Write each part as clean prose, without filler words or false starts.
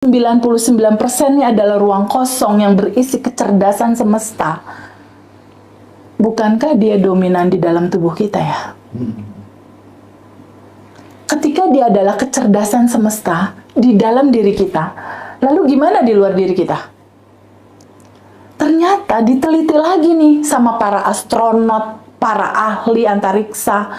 99%-nya adalah ruang kosong yang berisi kecerdasan semesta. Bukankah dia dominan di dalam tubuh kita ya? Ketika dia adalah kecerdasan semesta di dalam diri kita, lalu gimana di luar diri kita? Ternyata diteliti lagi nih sama para astronot, para ahli antariksa.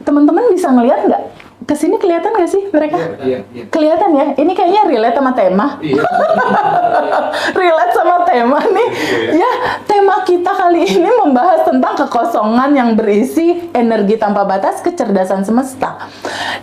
Teman-teman bisa ngelihat nggak? Kesini kelihatan nggak sih mereka? Iya. Kelihatan ya? Ini kayaknya relate sama tema. Iya. Relate sama tema nih. Ya, tema kita kali ini membahas tentang kekosongan yang berisi energi tanpa batas, kecerdasan semesta.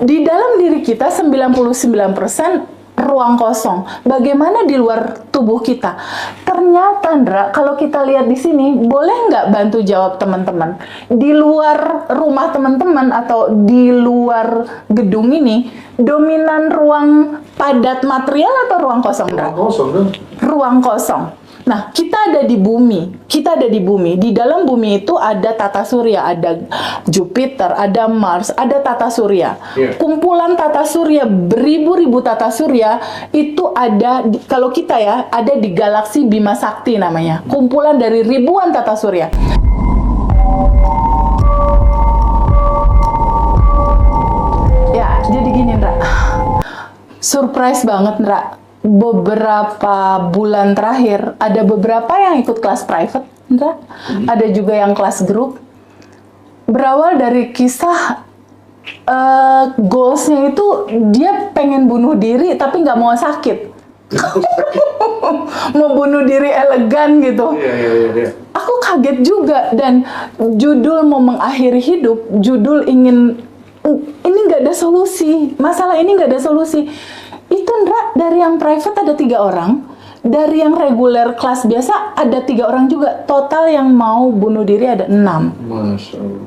Di dalam diri kita 99% ruang kosong. Bagaimana di luar tubuh kita? Ternyata, Ndra, kalau kita lihat di sini, boleh nggak bantu jawab teman-teman? Di luar rumah teman-teman atau di luar gedung ini, dominan ruang padat material atau ruang kosong, Ndra? Ruang kosong dong. Ruang kosong. Nah, kita ada di bumi. Kita ada di bumi. Di dalam bumi itu ada tata surya, ada Jupiter, ada Mars, ada tata surya. Yeah. Kumpulan tata surya, beribu-ribu tata surya itu ada kalau kita ya, ada di galaksi Bima Sakti namanya. Kumpulan dari ribuan tata surya. Ya, jadi gini, Ndra. Surprise banget, Ndra. Beberapa bulan terakhir ada beberapa yang ikut kelas private, Ndra. Ada juga yang kelas grup. Berawal dari kisah goalsnya itu dia pengen bunuh diri tapi nggak mau sakit. Mau bunuh diri elegan gitu. Iya. Aku kaget juga, dan judul mau mengakhiri hidup, judul ingin ini nggak ada solusi, masalah ini nggak ada solusi. Itu, Ndra, dari yang private ada 3 orang, dari yang reguler kelas biasa ada 3 orang juga. Total yang mau bunuh diri ada 6. Masya Allah.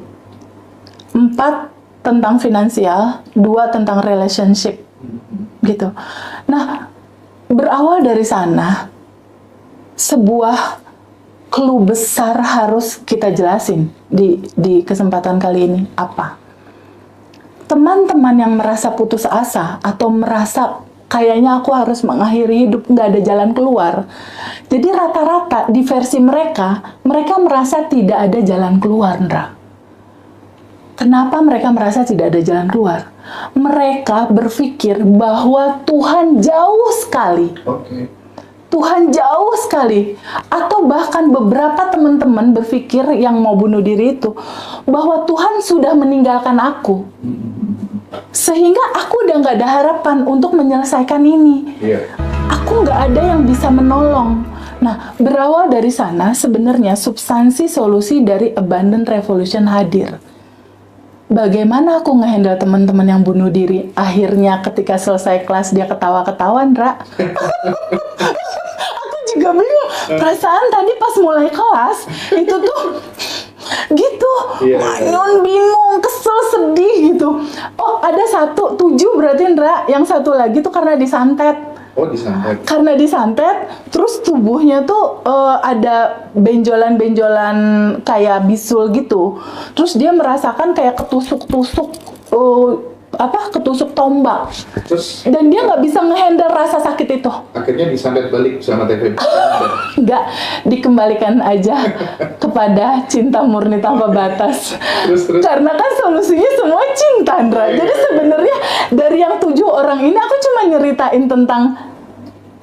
4 tentang finansial, 2 tentang relationship, gitu. Nah, berawal dari sana, sebuah clue besar harus kita jelasin di kesempatan kali ini. Apa? Teman-teman yang merasa putus asa atau merasa kayaknya aku harus mengakhiri hidup, nggak ada jalan keluar. Jadi rata-rata di versi mereka merasa tidak ada jalan keluar, Ndra. Kenapa mereka merasa tidak ada jalan keluar? Mereka berpikir bahwa Tuhan jauh sekali. Oke. Tuhan jauh sekali. Atau bahkan beberapa teman-teman berpikir yang mau bunuh diri itu, bahwa Tuhan sudah meninggalkan aku. Sehingga aku udah nggak ada harapan untuk menyelesaikan ini. Iya. Aku nggak ada yang bisa menolong. Nah, berawal dari sana sebenarnya substansi solusi dari Abundant Revolution hadir. Bagaimana aku ngehandle teman-teman yang bunuh diri? Akhirnya ketika selesai kelas dia ketawa-ketawa, Ndra. Aku juga bingung. Perasaan tadi pas mulai kelas itu tuh gitu, Mayun bingung, kesel, sedih gitu. Oh, ada 7 berarti, Ndra. Yang 1 lagi tuh karena disantet. Oh, disantet. Karena disantet, terus tubuhnya tuh ada benjolan-benjolan kayak bisul gitu. Terus dia merasakan kayak ketusuk-tusuk, ketusuk tombak. Terus Dan dia nggak bisa ngehandle rasa sakit itu. akhirnya disantet balik sama TV. Nggak, dikembalikan aja kepada cinta murni tanpa batas. Terus. Karena kan solusinya semua cinta, Ndra. Jadi sebenarnya dari yang 7 orang ini aku cuma nyeritain tentang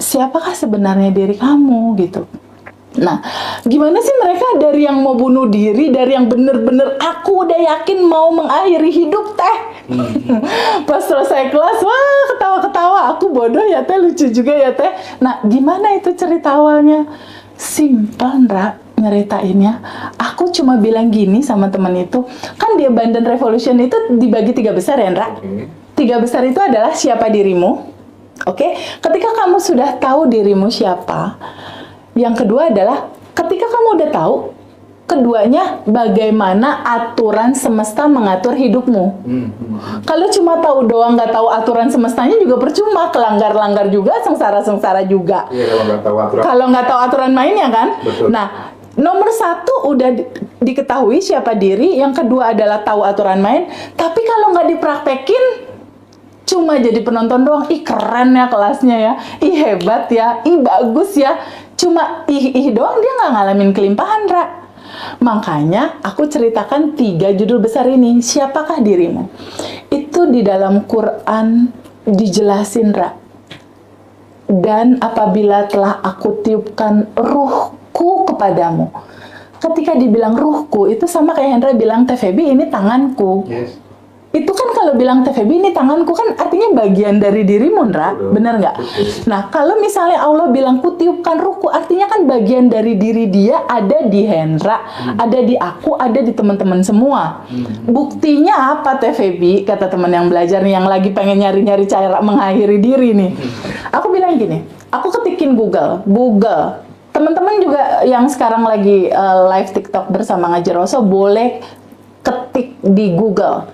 siapakah sebenarnya diri kamu gitu. Nah, gimana sih mereka dari yang mau bunuh diri, dari yang bener-bener aku udah yakin mau mengakhiri hidup teh. Pas selesai kelas, wah ketawa-ketawa, aku bodoh ya teh, lucu juga ya teh. Nah, gimana itu cerita awalnya? Simpel, Ndra, nyeritainnya. Aku cuma bilang gini sama temen itu, kan di Abundant Revolution itu dibagi 3 besar ya, Ndra? Oke. 3 besar itu adalah siapa dirimu. Oke, ketika kamu sudah tahu dirimu siapa, yang kedua adalah ketika kamu udah tahu, keduanya bagaimana aturan semesta mengatur hidupmu. Kalau cuma tahu doang nggak tahu aturan semestanya juga percuma, kelanggar-langgar juga, sengsara-sengsara juga. Iya, kalau nggak tahu aturan. Kalau nggak tahu aturan mainnya kan. Betul. Nah, nomor 1 udah diketahui siapa diri, yang kedua adalah tahu aturan main. Tapi kalau nggak dipraktekin, cuma jadi penonton doang. Ih keren ya kelasnya ya, ih hebat ya, ih bagus ya. Cuma ih doang, dia nggak ngalamin kelimpahan, Ra. Makanya aku ceritakan 3 judul besar ini. Siapakah dirimu? Itu di dalam Quran dijelasin, Ra. Dan apabila telah aku tiupkan ruhku kepadamu. Ketika dibilang ruhku, itu sama kayak Hendra bilang, TVB ini tanganku. Yes. Itu kan kalau bilang TVB ini tanganku, kan artinya bagian dari dirimu, Ndra. Betul. Bener nggak? Betul. Nah, kalau misalnya Allah bilang kutiupkan ruhku, artinya kan bagian dari diri dia ada di Hendra, ada di aku, ada di teman-teman semua. Buktinya apa, TVB? Kata teman yang belajar nih, yang lagi pengen nyari-nyari cara mengakhiri diri nih. Aku bilang gini, aku ketikin Google. Teman-teman juga yang sekarang lagi live TikTok bersama Ngaji Roso, boleh ketik di Google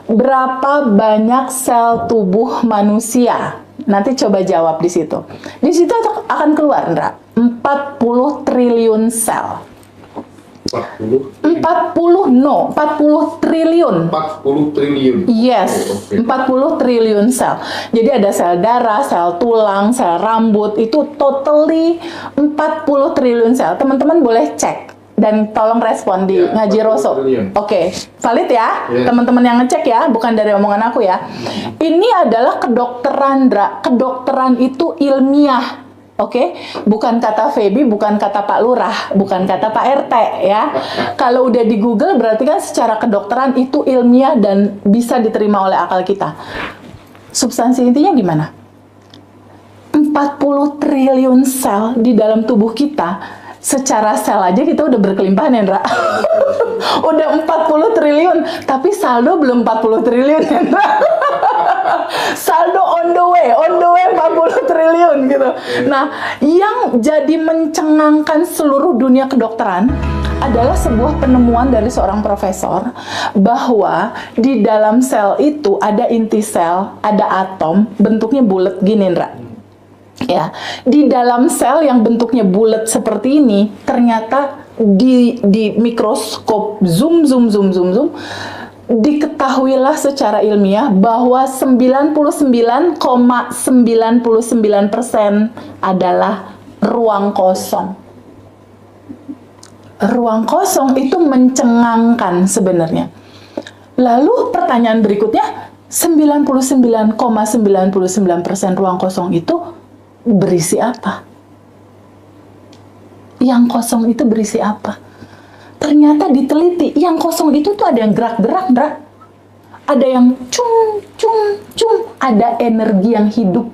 berapa banyak sel tubuh manusia. Nanti coba jawab di situ. Di situ akan keluar, Ndra, 40 triliun sel. 40 triliun. 40 triliun. Yes, Oh, oke. 40 triliun sel. Jadi ada sel darah, sel tulang, sel rambut, itu totally 40 triliun sel. Teman-teman boleh cek dan tolong respon di Ya, Ngaji 40 Roso. triliun. Oke, valid ya? Ya. Teman-teman yang ngecek ya, bukan dari omongan aku ya. Ini adalah kedokteran, Dra. Kedokteran itu ilmiah. Oke, bukan kata Feby, bukan kata Pak Lurah, bukan kata Pak RT ya. Kalau udah di Google berarti kan secara kedokteran itu ilmiah dan bisa diterima oleh akal kita. Substansi intinya gimana? 40 triliun sel di dalam tubuh kita. Secara sel aja kita udah berkelimpahan ya, Ndra. Udah 40 triliun, tapi saldo belum 40 triliun ya, Ndra. Saldo on the way 40 triliun gitu. Nah, yang jadi mencengangkan seluruh dunia kedokteran adalah sebuah penemuan dari seorang profesor bahwa di dalam sel itu ada inti sel, ada atom, bentuknya bulat gini, Ndra. Ya, di dalam sel yang bentuknya bulat seperti ini, ternyata di mikroskop zoom diketahuilah secara ilmiah bahwa 99,99% adalah ruang kosong. Ruang kosong itu mencengangkan sebenarnya. Lalu pertanyaan berikutnya, 99,99% ruang kosong itu berisi apa? Yang kosong itu berisi apa? Ternyata diteliti, yang kosong itu tuh ada yang gerak-gerak, Ndra. Ada yang cung, ada energi yang hidup.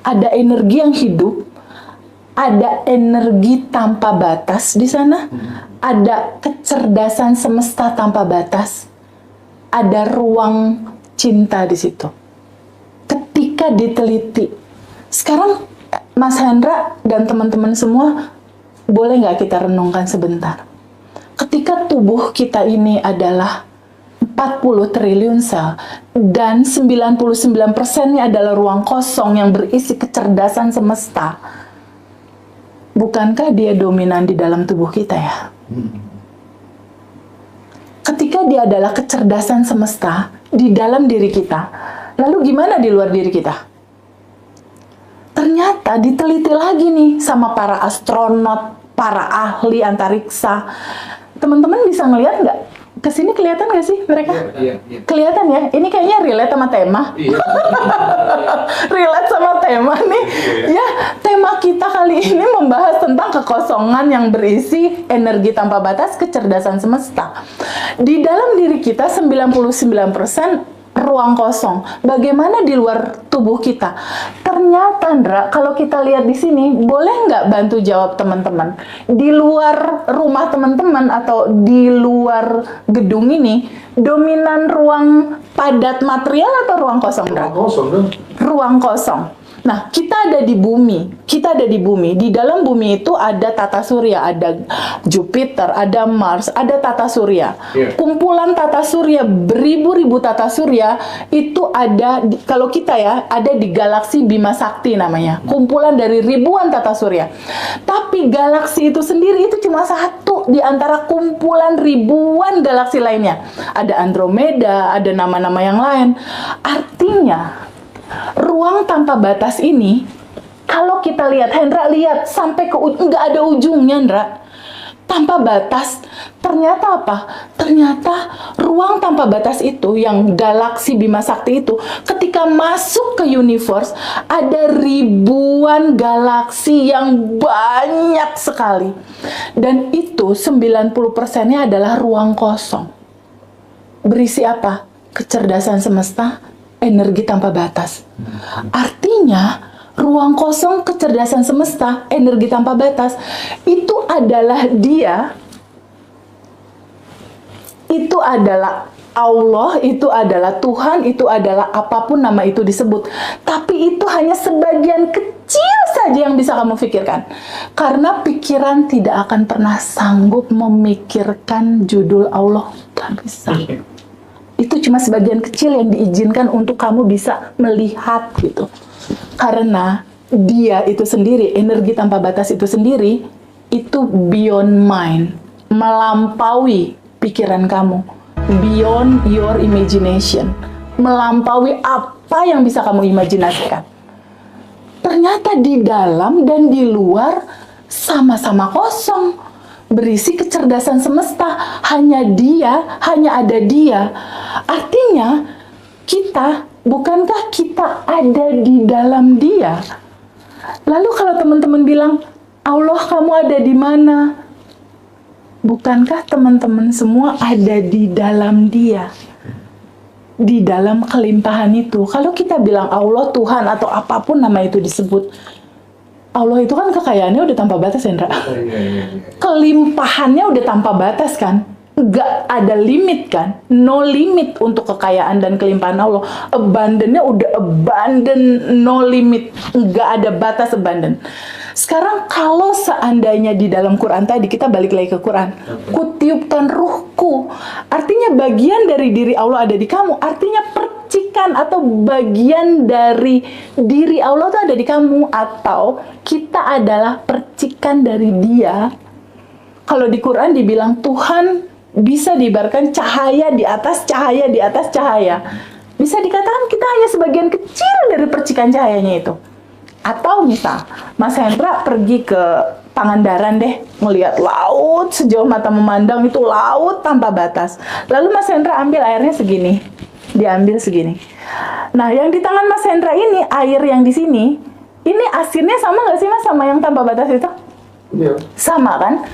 Ada energi yang hidup, ada energi tanpa batas di sana, ada kecerdasan semesta tanpa batas, ada ruang cinta di situ. Ketika diteliti, sekarang Mas Hendra dan teman-teman semua, boleh nggak kita renungkan sebentar? Ketika tubuh kita ini adalah 40 triliun sel dan 99%-nya adalah ruang kosong yang berisi kecerdasan semesta, bukankah dia dominan di dalam tubuh kita ya? Ketika dia adalah kecerdasan semesta di dalam diri kita, lalu gimana di luar diri kita? Ternyata diteliti lagi nih sama para astronot, para ahli antariksa. Teman-teman bisa ngelihat nggak? Kesini kelihatan nggak sih mereka? Iya. Kelihatan ya? Ini kayaknya relate sama tema. Iya. Relate sama tema nih. Ya, tema kita kali ini membahas tentang kekosongan yang berisi energi tanpa batas, kecerdasan semesta. Di dalam diri kita 99% ruang kosong. Bagaimana di luar tubuh kita? Ternyata, Ndra, kalau kita lihat di sini, boleh nggak bantu jawab teman-teman? Di luar rumah teman-teman atau di luar gedung ini, dominan ruang padat material atau ruang kosong, Ndra? Ruang kosong dong. Ruang kosong. Nah, kita ada di bumi. Di dalam bumi itu ada tata surya, ada Jupiter, ada Mars, ada tata surya. Iya. Kumpulan tata surya, beribu-ribu tata surya itu ada kalau kita ya, ada di galaksi Bima Sakti namanya. Kumpulan dari ribuan tata surya. Tapi galaksi itu sendiri itu cuma satu, satu di antara kumpulan ribuan galaksi lainnya. Ada Andromeda, ada nama-nama yang lain. Artinya, ruang tanpa batas ini, kalau kita lihat, Hendra lihat sampai ke nggak ada ujungnya, Hendra. Tanpa batas, ternyata apa? Ternyata ruang tanpa batas itu, yang galaksi Bima Sakti itu, ketika masuk ke universe, ada ribuan galaksi yang banyak sekali. Dan itu 90%-nya adalah ruang kosong. Berisi apa? Kecerdasan semesta, energi tanpa batas. Artinya, ruang kosong, kecerdasan semesta, energi tanpa batas, itu adalah dia, itu adalah Allah, itu adalah Tuhan, itu adalah apapun nama itu disebut. Tapi itu hanya sebagian kecil saja yang bisa kamu pikirkan. Karena pikiran tidak akan pernah sanggup memikirkan judul Allah. Tak bisa. Itu cuma sebagian kecil yang diizinkan untuk kamu bisa melihat gitu. Karena dia itu sendiri, energi tanpa batas itu sendiri, itu beyond mind, melampaui pikiran kamu, beyond your imagination, melampaui apa yang bisa kamu imajinasikan. Ternyata di dalam dan di luar sama-sama kosong, berisi kecerdasan semesta, hanya dia, hanya ada dia. Artinya, bukankah kita ada di dalam dia? Lalu kalau teman-teman bilang, Allah kamu ada di mana? Bukankah teman-teman semua ada di dalam dia? Di dalam kelimpahan itu. Kalau kita bilang Allah, Tuhan, atau apapun nama itu disebut, Allah itu kan kekayaannya udah tanpa batas, Hendra. Kelimpahannya udah tanpa batas kan? Nggak ada limit kan, no limit untuk kekayaan dan kelimpahan Allah. Abundant-nya udah abundant, no limit, nggak ada batas abundant. Sekarang kalau seandainya di dalam Quran tadi, kita balik lagi ke Quran, kutiupkan ruhku, artinya bagian dari diri Allah ada di kamu, artinya percikan atau bagian dari diri Allah itu ada di kamu, atau kita adalah percikan dari Dia. Kalau di Quran dibilang Tuhan bisa diibaratkan cahaya di atas cahaya di atas cahaya. Bisa dikatakan kita hanya sebagian kecil dari percikan cahayanya itu. Atau misal, Mas Hendra pergi ke Pangandaran deh, melihat laut sejauh mata memandang, itu laut tanpa batas. Lalu Mas Hendra ambil airnya segini, diambil segini. Nah, yang di tangan Mas Hendra ini, air yang di sini, ini asinnya sama nggak sih Mas sama yang tanpa batas itu? Iya. Sama kan?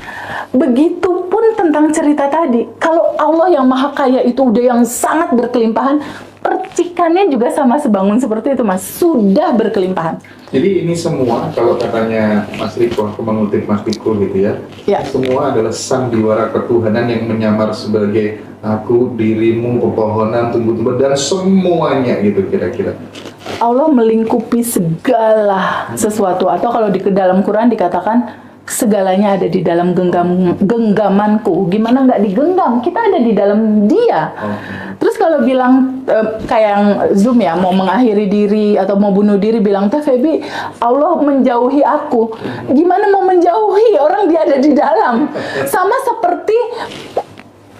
Begitupun tentang cerita tadi. Kalau Allah yang maha kaya itu udah yang sangat berkelimpahan, percikannya juga sama sebangun seperti itu Mas, sudah berkelimpahan. Jadi ini semua, kalau katanya Mas Riko, aku mengutip Mas Riko gitu ya, Ya. semua adalah sandiwara ketuhanan yang menyamar sebagai aku, dirimu, pepohonan, tumbuh-tumbuhan, dan semuanya gitu kira-kira. Allah melingkupi segala sesuatu, atau kalau di dalam Quran dikatakan segalanya ada di dalam genggamanku. Gimana nggak digenggam? Kita ada di dalam Dia. Terus kalau bilang kayak yang Zoom ya, mau mengakhiri diri atau mau bunuh diri, bilang Teh Feby, Allah menjauhi aku. Gimana mau menjauhi? Orang Dia ada di dalam. Sama seperti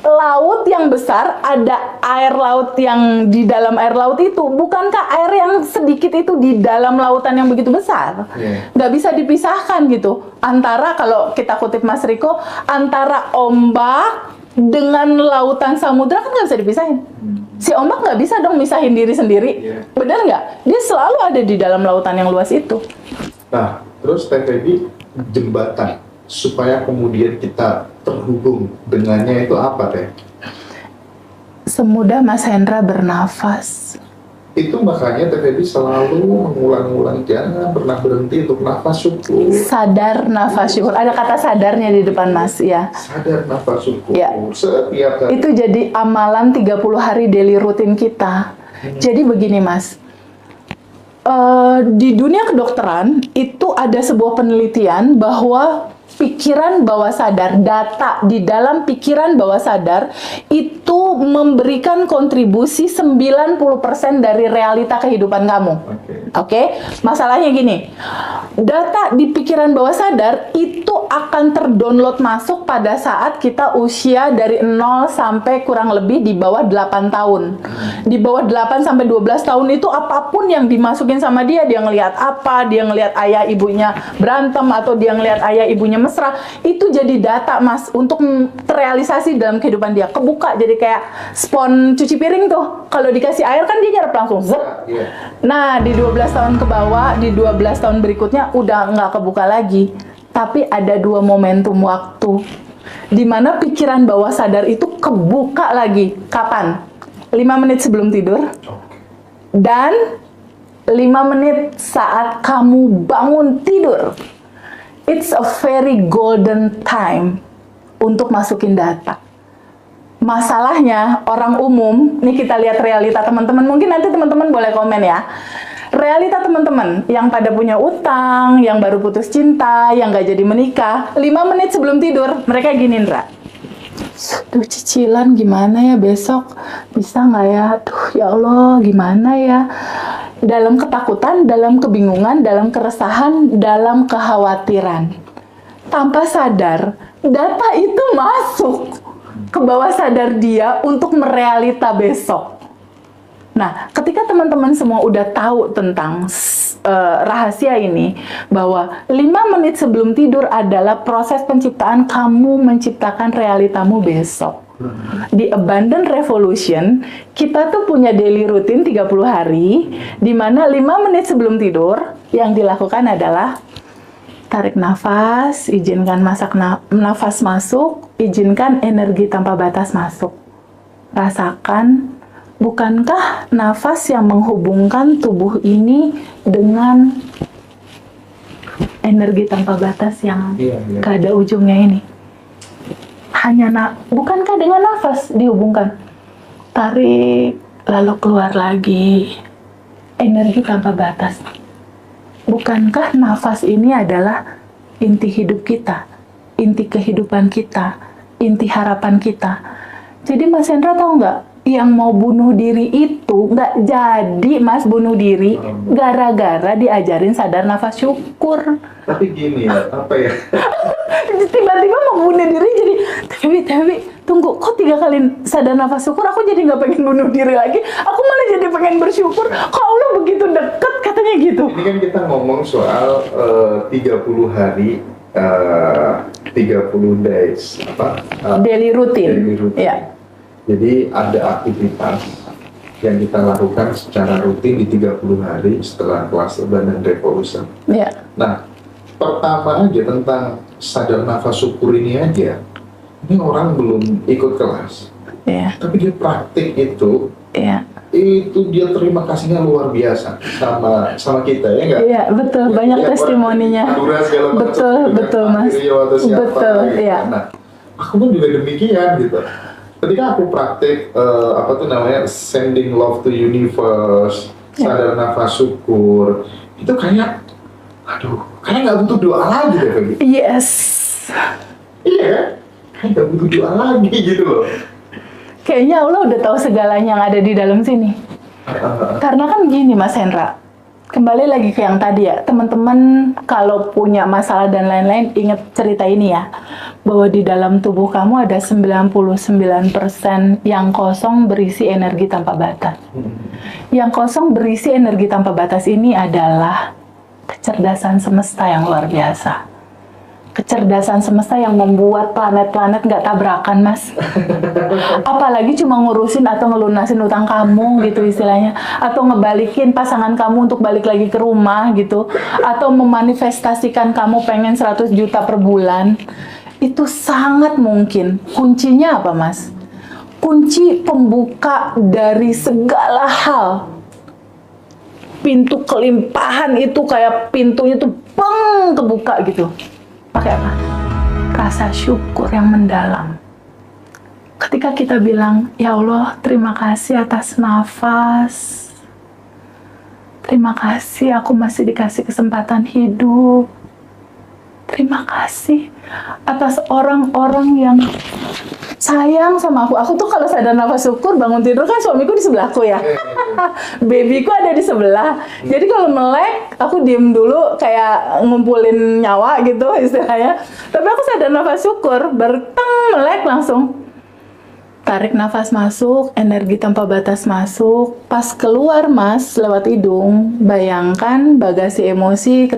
laut yang besar, ada air laut yang di dalam air laut itu. Bukankah air yang sedikit itu di dalam lautan yang begitu besar? Nggak bisa dipisahkan gitu. Antara, kalau kita kutip Mas Riko, antara ombak dengan lautan samudra kan nggak bisa dipisahin. Si ombak nggak bisa dong misahin diri sendiri. Benar nggak? Dia selalu ada di dalam lautan yang luas itu. Nah, terus Teh Feby, jembatan supaya kemudian kita terhubung dengannya itu apa Teh? Semudah Mas Hendra bernafas. Itu makanya Teh Feby selalu mengulang-ulang, jangan pernah berhenti untuk nafas syukur. Sadar nafas syukur. Ada kata sadarnya di depan Mas ya. Sadar nafas syukur. Ya. Setiap kali. Itu jadi amalan 30 hari daily rutin kita. Jadi begini Mas. Di dunia kedokteran itu ada sebuah penelitian bahwa pikiran bawah sadar, data di dalam pikiran bawah sadar itu memberikan kontribusi 90% dari realita kehidupan kamu. Oke? Masalahnya gini, data di pikiran bawah sadar itu akan terdownload masuk pada saat kita usia dari 0 sampai kurang lebih di bawah 8 tahun. Di bawah 8 sampai 12 tahun itu apapun yang dimasukin sama dia ngelihat apa, dia ngelihat ayah ibunya berantem, atau dia ngelihat ayah ibunya mesra, itu jadi data, Mas, untuk terrealisasi dalam kehidupan dia. Kebuka, jadi kayak spon cuci piring tuh. Kalau dikasih air kan dia nyerap langsung, zep. Nah, di 12 tahun ke bawah, di 12 tahun berikutnya udah nggak kebuka lagi. Tapi ada 2 momentum waktu di mana pikiran bawah sadar itu kebuka lagi. Kapan? 5 menit sebelum tidur dan 5 menit saat kamu bangun tidur. It's a very golden time untuk masukin data. Masalahnya orang umum, nih kita lihat realita teman-teman, mungkin nanti teman-teman boleh komen ya. Realita teman-teman yang pada punya utang, yang baru putus cinta, yang gak jadi menikah, 5 menit sebelum tidur, mereka gini, Ndra. Duh, cicilan gimana ya besok? Bisa nggak ya? Duh, ya Allah, gimana ya? Dalam ketakutan, dalam kebingungan, dalam keresahan, dalam kekhawatiran. Tanpa sadar, data itu masuk ke bawah sadar dia untuk merealita besok. Nah, ketika teman-teman semua udah tahu tentang rahasia ini, bahwa 5 menit sebelum tidur adalah proses penciptaan kamu menciptakan realitamu besok. Di Abundant Revolution, kita tuh punya daily routine 30 hari, di mana 5 menit sebelum tidur, yang dilakukan adalah tarik nafas, izinkan nafas masuk, izinkan energi tanpa batas masuk. Rasakan, bukankah nafas yang menghubungkan tubuh ini dengan energi tanpa batas yang gak ada ujungnya ini? Bukankah dengan nafas dihubungkan? Tarik, lalu keluar lagi. Energi tanpa batas. Bukankah nafas ini adalah inti hidup kita, inti kehidupan kita, inti harapan kita? Jadi Mas Hendra tahu nggak? Yang mau bunuh diri itu nggak jadi, Mas, bunuh diri gara-gara diajarin sadar nafas syukur. Tapi gini ya, apa ya? Tiba-tiba mau bunuh diri jadi, tapi tunggu, kok 3 kali sadar nafas syukur aku jadi nggak pengen bunuh diri lagi, aku malah jadi pengen bersyukur. Kok Allah begitu deket, katanya gitu. Ini kan kita ngomong soal 30 hari, 30 days, Daily routine. Daily routine. Ya. Jadi ada aktivitas yang kita lakukan secara rutin di 30 hari setelah kelas Abundant Revolution. Ya. Nah, pertama aja tentang sadar nafas syukur ini aja, ini orang belum ikut kelas, Ya. tapi dia praktik itu, Ya. itu dia terima kasihnya luar biasa sama kita, ya nggak? Iya, betul. Banyak testimoninya. Betul, Mas. Betul, iya. Nah, aku pun juga demikian gitu. Ketika aku praktik sending love to universe, sadar nafas syukur, itu kayak nggak butuh doa lagi deh, Feby. Yes. Iya, kayak nggak butuh doa lagi gitu loh. Kayaknya Allah udah tahu segalanya yang ada di dalam sini. Karena kan gini, Mas Hendra, kembali lagi ke yang tadi ya, teman-teman kalau punya masalah dan lain-lain, ingat cerita ini ya, bahwa di dalam tubuh kamu ada 99% yang kosong berisi energi tanpa batas. Yang kosong berisi energi tanpa batas ini adalah kecerdasan semesta yang luar biasa. Kecerdasan semesta yang membuat planet-planet nggak tabrakan, Mas. Apalagi cuma ngurusin atau ngelunasin utang kamu gitu istilahnya, atau ngebalikin pasangan kamu untuk balik lagi ke rumah gitu, atau memanifestasikan kamu pengen 100 juta per bulan. Itu sangat mungkin. Kuncinya apa, Mas? Kunci pembuka dari segala hal. Pintu kelimpahan itu kayak pintunya tuh beng kebuka gitu. Pakai apa? Rasa syukur yang mendalam. Ketika kita bilang, ya Allah, terima kasih atas nafas. Terima kasih aku masih dikasih kesempatan hidup. Terima kasih atas orang-orang yang sayang sama aku. Aku tuh kalau sadar nafas syukur bangun tidur kan suamiku di sebelahku ya. Babyku ada di sebelah. Jadi kalau melek, aku diem dulu kayak ngumpulin nyawa gitu istilahnya. Tapi aku sadar nafas syukur, berteng melek langsung. Tarik nafas masuk, energi tanpa batas masuk. Pas keluar mas, lewat hidung, bayangkan bagasi emosi,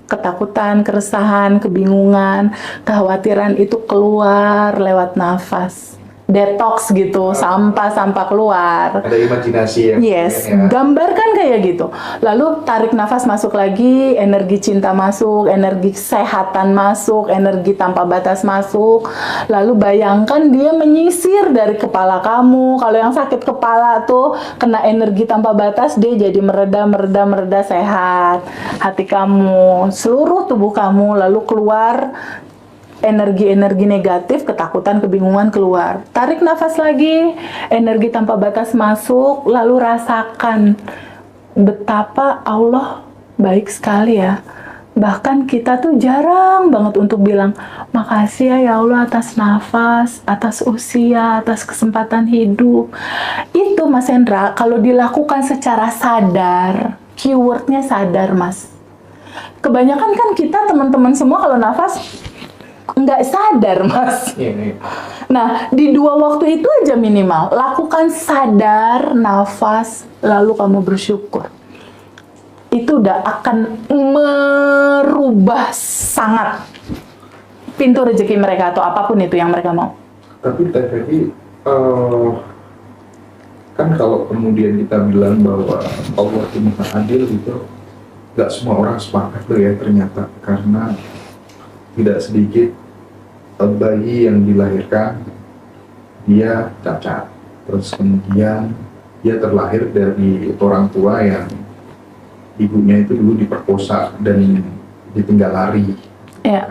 ketakutan, keresahan, kebingungan, kekhawatiran itu keluar lewat nafas. Detox gitu, sampah-sampah keluar. Ada imajinasi yang Yes, ya. gambarkan kayak gitu. Lalu tarik nafas masuk lagi, energi cinta masuk, energi kesehatan masuk, energi tanpa batas masuk. Lalu bayangkan dia menyisir dari kepala kamu. Kalau yang sakit kepala tuh kena energi tanpa batas, dia jadi mereda sehat. Hati kamu, seluruh tubuh kamu, lalu keluar energi-energi negatif, ketakutan, kebingungan keluar. Tarik nafas lagi, energi tanpa batas masuk, lalu rasakan betapa Allah baik sekali ya. Bahkan kita tuh jarang banget untuk bilang, makasih ya Allah atas nafas, atas usia, atas kesempatan hidup. Itu Mas Hendra, kalau dilakukan secara sadar, keywordnya sadar Mas. Kebanyakan kan kita teman-teman semua kalau nafas, nggak sadar mas. Nah di 2 waktu itu aja minimal lakukan sadar nafas lalu kamu bersyukur, itu udah akan merubah sangat pintu rezeki mereka atau apapun itu yang mereka mau. Tapi tadi kan kalau kemudian kita bilang bahwa Allah itu maha adil gitu, nggak semua orang sepakat tuh ya ternyata, karena tidak sedikit bayi yang dilahirkan dia cacat, terus kemudian dia terlahir dari orang tua yang ibunya itu dulu diperkosa dan ditinggal lari, Ya.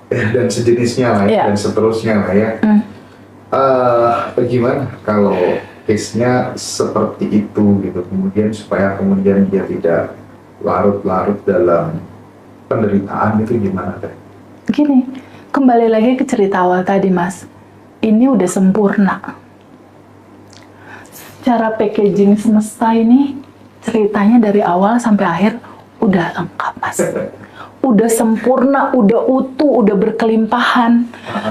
dan sejenisnya lah ya, Ya. dan seterusnya lah ya. Bagaimana kalau case-nya seperti itu gitu, kemudian supaya kemudian dia tidak larut-larut dalam penderitaan, itu gimana teh? Gini, kembali lagi ke cerita awal tadi mas, ini udah sempurna. Cara packaging semesta ini ceritanya dari awal sampai akhir udah lengkap mas. Udah sempurna, udah utuh, udah berkelimpahan.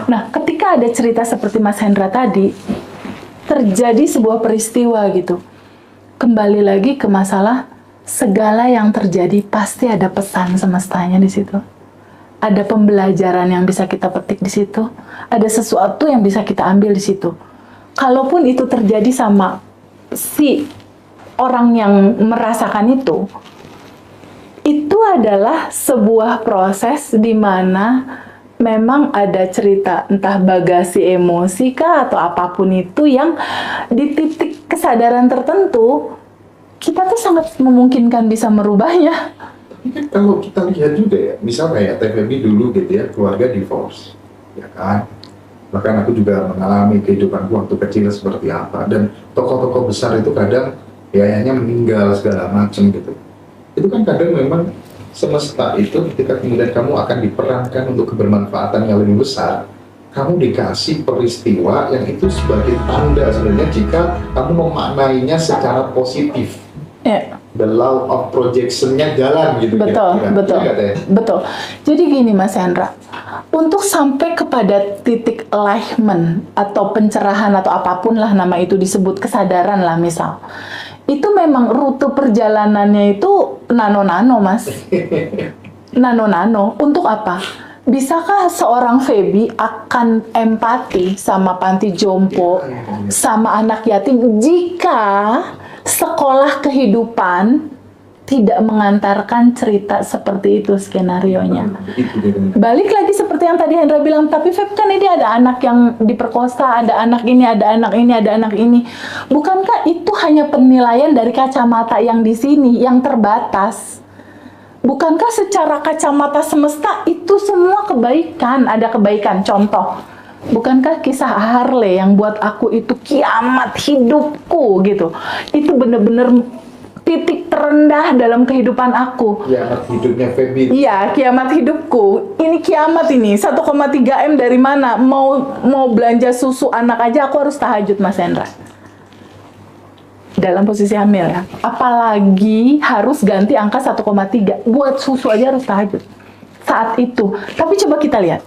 Nah, ketika ada cerita seperti Mas Hendra tadi, terjadi sebuah peristiwa gitu. Kembali lagi ke masalah, segala yang terjadi pasti ada pesan semestanya di situ. Ada pembelajaran yang bisa kita petik di situ. Ada sesuatu yang bisa kita ambil di situ. Kalaupun itu terjadi sama si orang yang merasakan itu adalah sebuah proses di mana memang ada cerita, entah bagasi emosi kah atau apapun itu yang di titik kesadaran tertentu kita tuh sangat memungkinkan bisa merubahnya. Tapi kan kalau kita lihat juga ya, misal kayak TVB dulu gitu ya, keluarga divorce, ya kan? Bahkan aku juga mengalami kehidupanku waktu kecil seperti apa, dan tokoh-tokoh besar itu kadang ya ayahnya meninggal segala macam gitu. Itu kan kadang memang semesta itu ketika kemudian kamu akan diperankan untuk kebermanfaatan yang lebih besar, kamu dikasih peristiwa yang itu sebagai tanda sebenarnya jika kamu memaknainya secara positif. Ya. The law of projection-nya jalan gitu. Betul, kira-kira. betul, Iya nggak, Teh? betul. Jadi gini Mas Hendra, untuk sampai kepada titik enlightenment atau pencerahan atau apapun lah nama itu disebut, kesadaran lah misal, itu memang rute perjalanannya itu nano-nano Mas. Nano-nano, untuk apa? Bisakah seorang Feby akan empati sama panti jompo, sama anak yatim jika sekolah kehidupan tidak mengantarkan cerita seperti itu skenarionya? Balik lagi seperti yang tadi Hendra bilang, tapi Feb kan ini ada anak yang diperkosa, ada anak ini, ada anak ini, ada anak ini. Bukankah itu hanya penilaian dari kacamata yang di sini, yang terbatas? Bukankah secara kacamata semesta itu semua kebaikan, ada kebaikan? Contoh, bukankah kisah Harley yang buat aku itu kiamat hidupku gitu? Itu bener-bener titik terendah dalam kehidupan aku. Kiamat hidupnya Feby. Iya, kiamat hidupku. Ini kiamat ini. 1,3 M dari mana? Mau belanja susu anak aja aku harus tahajud, Mas Hendra. Dalam posisi hamil ya. Apalagi harus ganti angka 1,3. Buat susu aja harus tahajud. Saat itu. Tapi coba kita lihat.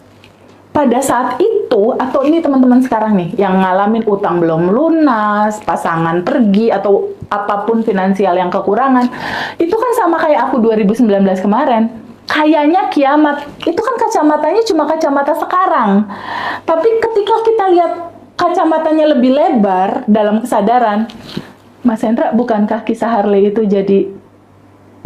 Pada saat itu, atau ini teman-teman sekarang nih, yang ngalamin utang belum lunas, pasangan pergi, atau apapun finansial yang kekurangan, itu kan sama kayak aku 2019 kemarin. Kayaknya kiamat, itu kan kacamatanya cuma kacamata sekarang. Tapi ketika kita lihat kacamatanya lebih lebar dalam kesadaran, Mas Hendra, bukankah kisah Harley itu jadi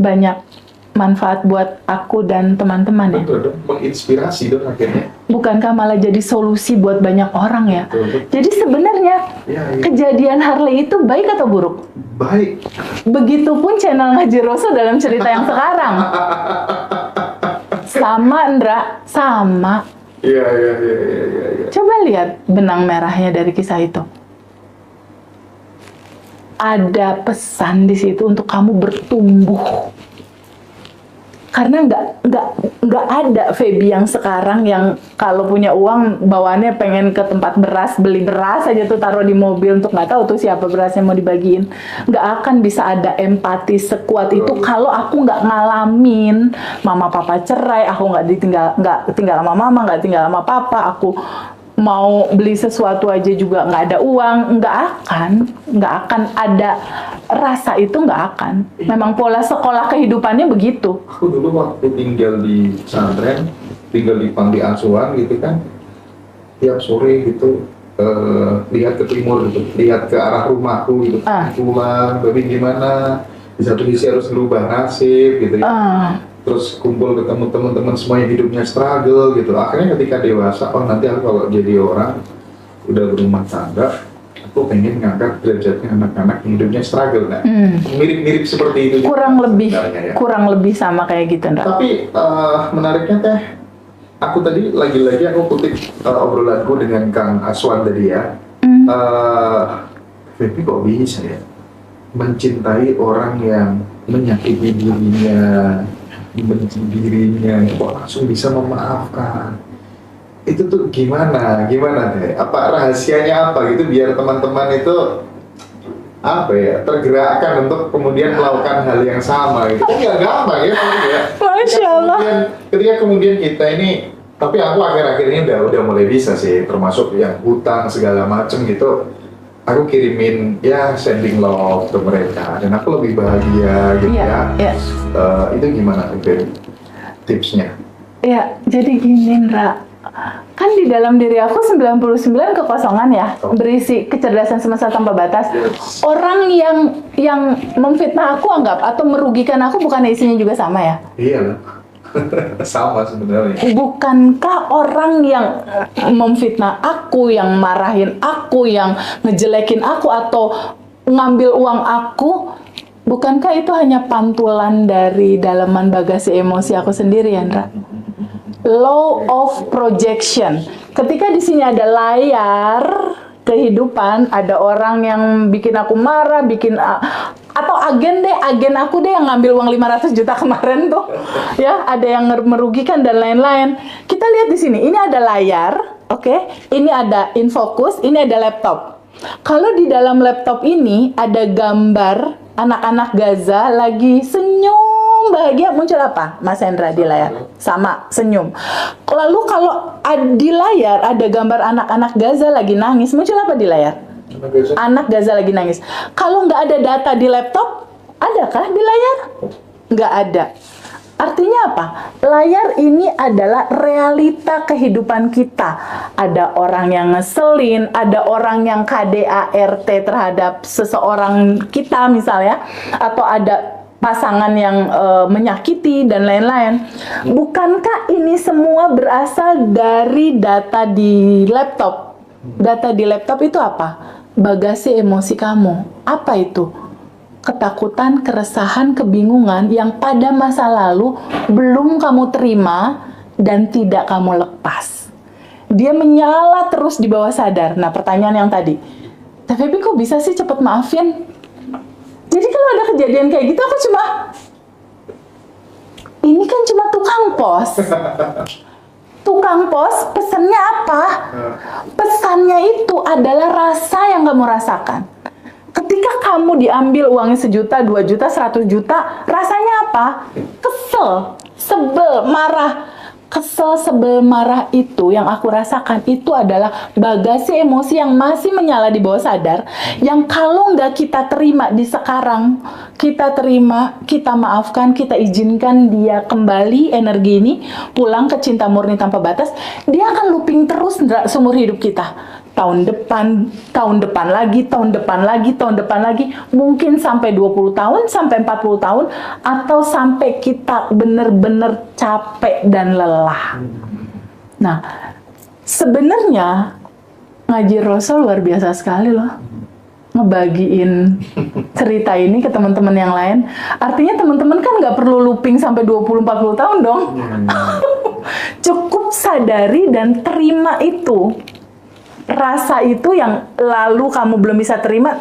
banyak manfaat buat aku dan teman-teman ya? Betul dong, menginspirasi dong akhirnya. Bukankah malah jadi solusi buat banyak orang ya? Betul. Jadi sebenarnya Ya. kejadian Harley itu baik atau buruk? Baik. Begitupun channel Ngaji Roso dalam cerita yang sekarang. Sama, Ndra, sama. Iya. Coba lihat benang merahnya dari kisah itu. Ada pesan di situ untuk kamu bertumbuh. Karena nggak ada Feby yang sekarang yang kalau punya uang bawaannya pengen ke tempat beras, beli beras aja tuh taruh di mobil untuk nggak tahu tuh siapa berasnya mau dibagiin. Nggak akan bisa ada empati sekuat itu kalau aku nggak ngalamin mama papa cerai, aku nggak tinggal sama mama, nggak tinggal sama papa, aku mau beli sesuatu aja juga nggak ada uang, nggak akan ada rasa itu, nggak akan. Memang pola sekolah kehidupannya begitu. Aku dulu waktu tinggal di pesantren, tinggal di panti asuhan gitu kan, tiap sore gitu lihat ke timur gitu, lihat ke arah rumahku gitu, pulang, tapi gimana? Di satu sisi harus merubah nasib gitu ya. Terus kumpul ketemu teman-teman semua yang hidupnya struggle gitu. Akhirnya ketika dewasa, oh nanti aku kalau jadi orang udah berumah tangga, aku pengen ngangkat derajatnya anak-anak yang hidupnya struggle. Nah, mirip-mirip seperti itu. Kurang ya. lebih sama kayak gitu, Ndra. Tapi menariknya teh, aku tadi lagi-lagi aku kutip obrolanku dengan Kang Aswan tadi ya. Tapi kok bisa ya mencintai orang yang menyakiti dirinya, membenci dirinya, kok langsung bisa memaafkan? Itu tuh gimana deh? Apa rahasianya apa gitu biar teman-teman itu apa ya tergerakkan untuk kemudian melakukan hal yang sama gitu? Kan nggak gampang ya, Masya Allah. Ketika kemudian kita ini, tapi aku akhir-akhir ini udah mulai bisa sih, termasuk yang hutang segala macem gitu. Aku kirimin ya sending love ke mereka dan aku lebih bahagia gitu ya. Itu gimana tuh tipsnya? Ya, jadi gini, Ndra. Kan di dalam diri aku 99 kekosongan ya, berisi kecerdasan semesta tanpa batas. Orang yang memfitnah aku anggap atau merugikan aku bukan isinya juga sama ya? Iya lah. Sama sebenarnya. Bukankah orang yang memfitnah aku, yang marahin aku, yang ngejelekin aku atau ngambil uang aku, bukankah itu hanya pantulan dari dalaman bagasi emosi aku sendiri ya, Ndra? Law of projection. Ketika di sini ada layar kehidupan, ada orang yang bikin aku marah, atau agen aku deh yang ngambil uang 500 juta kemarin tuh. Ya, ada yang merugikan dan lain-lain. Kita lihat di sini, ini ada layar, oke? Ini ada infocus, ini ada laptop. Kalau di dalam laptop ini ada gambar anak-anak Gaza lagi senyum bahagia, muncul apa, Mas Hendra, di layar? Sama, senyum. Lalu kalau di layar ada gambar anak-anak Gaza lagi nangis, muncul apa di layar? Anak Gaza lagi nangis. Kalau nggak ada data di laptop, adakah di layar? Nggak ada. Artinya apa? Layar ini adalah realita kehidupan kita. Ada orang yang ngeselin, ada orang yang KDART terhadap seseorang kita misalnya, atau ada pasangan yang menyakiti dan lain-lain. Bukankah ini semua berasal dari data di laptop? Data di laptop itu apa? Bagasi emosi kamu. Apa itu? Ketakutan, keresahan, kebingungan yang pada masa lalu belum kamu terima dan tidak kamu lepas. Dia menyala terus di bawah sadar. Nah, pertanyaan yang tadi, tapi kok bisa sih cepet maafin? Jadi kalau ada kejadian kayak gitu, aku cuma, ini kan cuma tukang pos. Tukang pos pesannya apa? Pesannya itu adalah rasa yang kamu rasakan. Ketika kamu diambil uangnya 1 juta, 2 juta, 100 juta, rasanya apa? Kesel, sebel, marah. Kesel, sebel, marah itu yang aku rasakan itu adalah bagasi emosi yang masih menyala di bawah sadar, yang kalau nggak kita terima di sekarang, kita terima, kita maafkan, kita izinkan dia kembali energi ini pulang ke cinta murni tanpa batas, dia akan looping terus seumur hidup kita. Tahun depan lagi, tahun depan lagi, tahun depan lagi, mungkin sampai 20 tahun, sampai 40 tahun, atau sampai kita benar-benar capek dan lelah. Nah, sebenarnya ngaji Rasul luar biasa sekali loh. Ngebagiin cerita ini ke teman-teman yang lain. Artinya teman-teman kan nggak perlu looping sampai 20-40 tahun dong. Cukup sadari dan terima itu. Rasa itu yang lalu kamu belum bisa terima.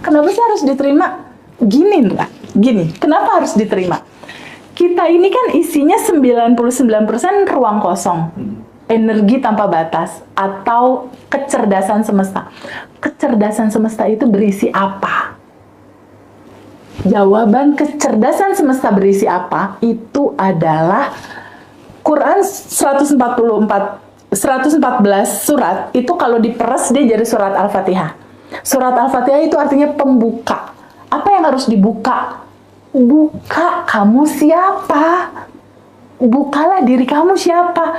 Kenapa sih harus diterima? Gini, kenapa harus diterima? Kita ini kan isinya 99% ruang kosong. Energi tanpa batas atau kecerdasan semesta. Kecerdasan semesta itu berisi apa? Jawaban kecerdasan semesta berisi apa? Itu adalah Quran 114 surat itu kalau diperas dia jadi surat Al-Fatihah. Surat Al-Fatihah itu artinya pembuka. Apa yang harus dibuka? Buka kamu siapa? Bukalah diri kamu siapa?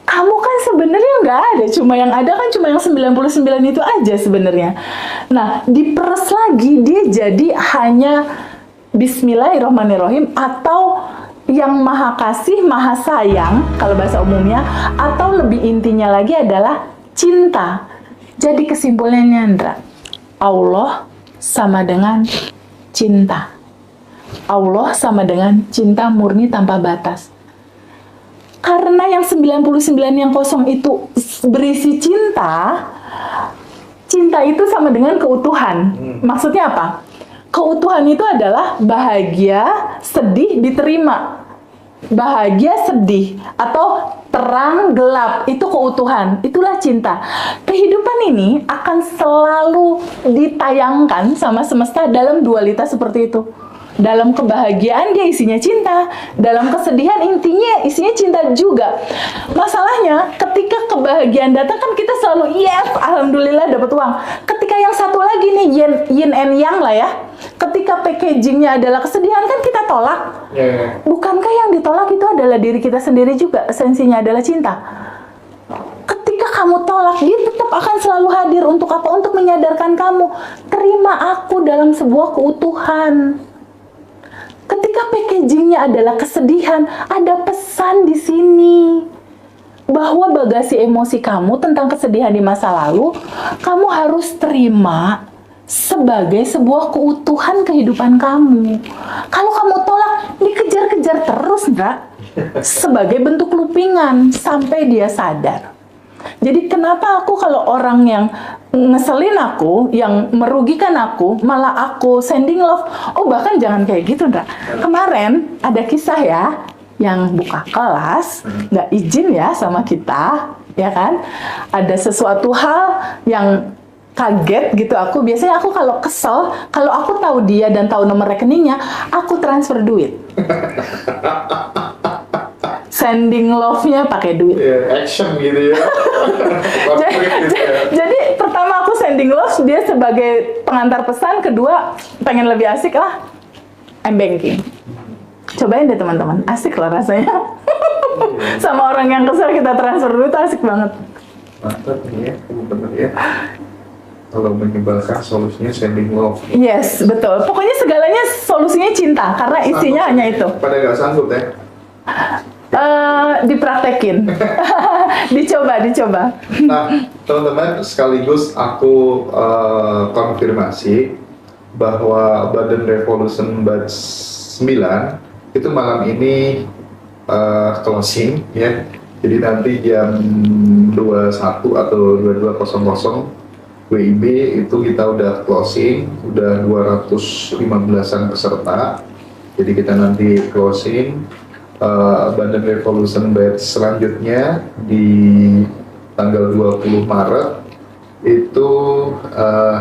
Kamu kan sebenarnya nggak ada, cuma yang ada kan cuma yang 99 itu aja sebenarnya. Nah, diperas lagi dia jadi hanya Bismillahirrahmanirrahim atau yang maha kasih, maha sayang, kalau bahasa umumnya, atau lebih intinya lagi adalah cinta. Jadi kesimpulannya, Andra, Allah sama dengan cinta. Allah sama dengan cinta murni tanpa batas. Karena yang 99 yang kosong itu berisi cinta, cinta itu sama dengan keutuhan. Maksudnya apa? Keutuhan itu adalah bahagia, sedih, diterima. Bahagia, sedih, atau terang, gelap, itu keutuhan. Itulah cinta. Kehidupan ini akan selalu ditayangkan sama semesta dalam dualitas seperti itu. Dalam kebahagiaan dia isinya cinta, dalam kesedihan intinya isinya cinta juga. Masalahnya ketika kebahagiaan datang kan kita selalu yes, alhamdulillah dapat uang. Ketika yang satu lagi nih yin and yang lah ya. Ketika packagingnya adalah kesedihan kan kita tolak. Bukankah yang ditolak itu adalah diri kita sendiri juga? Esensinya adalah cinta. Ketika kamu tolak, dia tetap akan selalu hadir untuk apa? Untuk menyadarkan kamu, terima aku dalam sebuah keutuhan. Ketika packagingnya adalah kesedihan, ada pesan di sini bahwa bagasi emosi kamu tentang kesedihan di masa lalu, kamu harus terima sebagai sebuah keutuhan kehidupan kamu. Kalau kamu tolak, dikejar-kejar terus, Ndra, sebagai bentuk loopingan sampai dia sadar. Jadi kenapa aku kalau orang yang ngeselin aku, yang merugikan aku, malah aku sending love, oh bahkan jangan kayak gitu, Ndra. Kemarin ada kisah ya, yang buka kelas, nggak izin ya sama kita, ya kan? Ada sesuatu hal yang kaget gitu aku. Biasanya aku kalau kesel, kalau aku tahu dia dan tahu nomor rekeningnya, aku transfer duit. Sending love-nya pakai duit. Action gitu ya. Jadi pertama aku sending love, dia sebagai pengantar pesan. Kedua, pengen lebih asik lah, M-banking. Cobain deh teman-teman, asik lah rasanya. Sama orang yang kesel kita transfer duit, asik banget. Mantap nih ya, bener ya. Kalau menyebalkan solusinya sending love. Yes, betul. Pokoknya segalanya solusinya cinta, karena isinya hanya itu. Pada nggak sanggup ya? Dipraktekin. dicoba. Nah, teman-teman, sekaligus aku konfirmasi bahwa Badan Revolution Batch 9 itu malam ini closing ya. Jadi nanti jam 21 atau 22.00 WIB itu kita udah closing, udah 215-an peserta. Jadi kita nanti closing Abundant Revolution batch selanjutnya di tanggal 20 Maret itu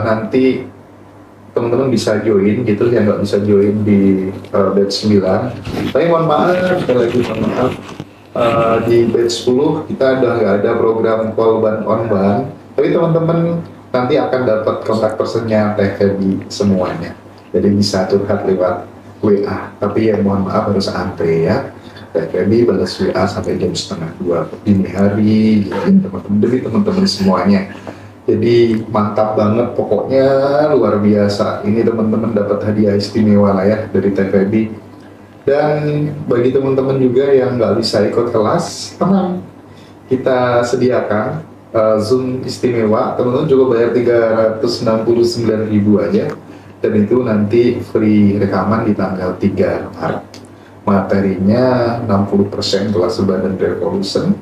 nanti teman-teman bisa join gitu yang nggak bisa join di batch 9. Tapi mohon maaf, sekali lagi mohon maaf, di batch 10 kita udah nggak ada program call ban on ban, tapi teman-teman nanti akan dapat kontak personnya Teh Feby semuanya, jadi bisa curhat lewat WA, tapi ya mohon maaf harus antre ya. Teh Feby balas WA sampai jam 1:30 dini hari gitu, teman-teman, demi teman-teman semuanya. Jadi mantap banget, pokoknya luar biasa. Ini teman-teman dapat hadiah istimewa lah ya dari Teh Feby. Dan bagi teman-teman juga yang nggak bisa ikut kelas, tenang, kita sediakan Zoom istimewa. Teman-teman juga bayar 369.000 aja, dan itu nanti free rekaman di tanggal 3 Maret. Materinya 60% kelas Abundant Revolution.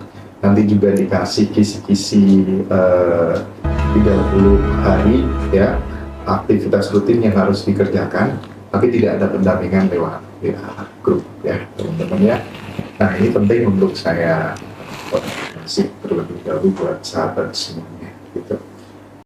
Nanti juga dikasih kisi-kisi 30 hari ya, aktivitas rutin yang harus dikerjakan, tapi tidak ada pendampingan lewat grup ya teman-teman ya. Nah ini penting untuk saya konfirmasi terlebih dahulu buat sahabat semuanya gitu.